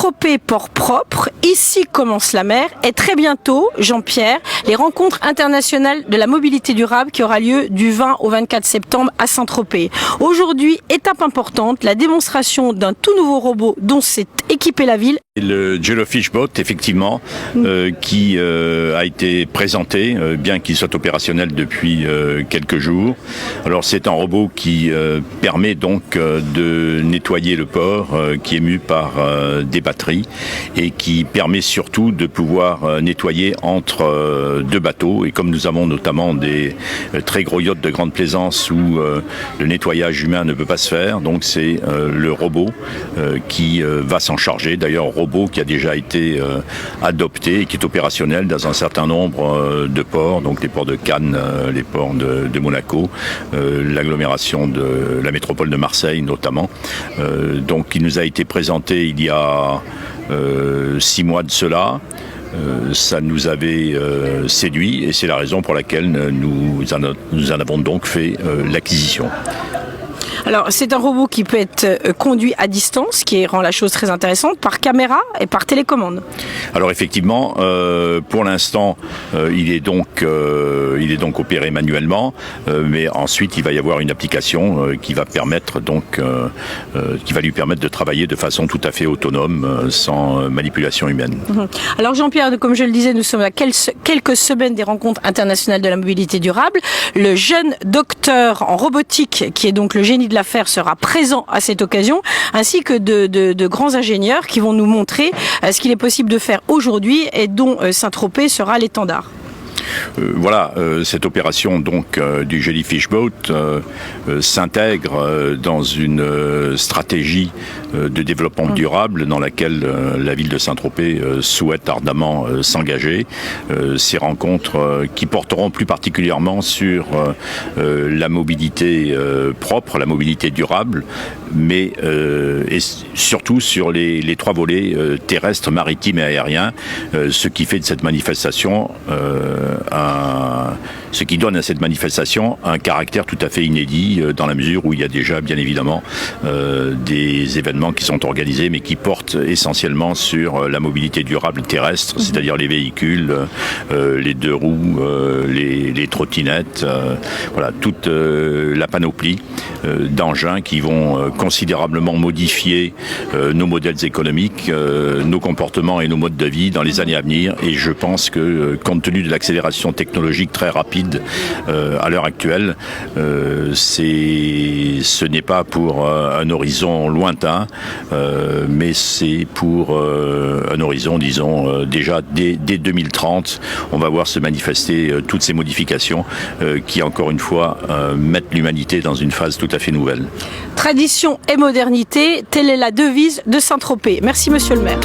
Saint-Tropez, port propre, ici commence la mer, et très bientôt, Jean-Pierre, les rencontres internationales de la mobilité durable qui aura lieu du 20 au 24 septembre à Saint-Tropez. Aujourd'hui, étape importante, la démonstration d'un tout nouveau robot dont s'est équipée la ville. Le Jellyfish Boat, effectivement, qui a été présenté, bien qu'il soit opérationnel depuis quelques jours. Alors c'est un robot qui permet donc de nettoyer le port, qui est mu par des batteries et qui permet surtout de pouvoir nettoyer entre deux bateaux. Et comme nous avons notamment des très gros yachts de grande plaisance où le nettoyage humain ne peut pas se faire, donc c'est le robot qui va s'en charger. D'ailleurs, robot qui a déjà été adopté et qui est opérationnel dans un certain nombre de ports, donc les ports de Cannes, les ports de Monaco, l'agglomération de la métropole de Marseille notamment. Donc il nous a été présenté il y a 6 mois de cela. Ça nous avait séduit et c'est la raison pour laquelle nous en avons donc fait l'acquisition. Alors, c'est un robot qui peut être conduit à distance, ce qui rend la chose très intéressante, par caméra et par télécommande. Alors effectivement, pour l'instant, il est donc opéré manuellement, mais ensuite il va y avoir une application qui va lui permettre de travailler de façon tout à fait autonome, sans manipulation humaine. Alors Jean-Pierre, comme je le disais, nous sommes à quelques semaines des rencontres internationales de la mobilité durable. Le jeune docteur en robotique, qui est donc le génie de l'affaire, sera présent à cette occasion, ainsi que de grands ingénieurs qui vont nous montrer ce qu'il est possible de faire aujourd'hui et dont Saint-Tropez sera l'étendard. Voilà, cette opération donc du Jellyfish Boat s'intègre dans une stratégie de développement durable dans laquelle la ville de Saint-Tropez souhaite ardemment s'engager. Ces rencontres qui porteront plus particulièrement sur la mobilité propre, la mobilité durable, mais et surtout sur les 3 volets terrestres, maritimes et aériens, ce qui fait de cette manifestation ce qui donne à cette manifestation un caractère tout à fait inédit dans la mesure où il y a déjà bien évidemment des événements qui sont organisés mais qui portent essentiellement sur la mobilité durable terrestre, c'est-à-dire les véhicules, les 2 roues, les trottinettes, voilà, toute la panoplie d'engins qui vont considérablement modifier nos modèles économiques, nos comportements et nos modes de vie dans les années à venir. Et je pense que compte tenu de l'accélération technologique très rapide à l'heure actuelle, ce n'est pas pour un horizon lointain, mais c'est pour un horizon, disons, déjà dès 2030, on va voir se manifester toutes ces modifications qui, encore une fois, mettent l'humanité dans une phase tout à fait nouvelle. Tradition et modernité, telle est la devise de Saint-Tropez. Merci Monsieur le maire.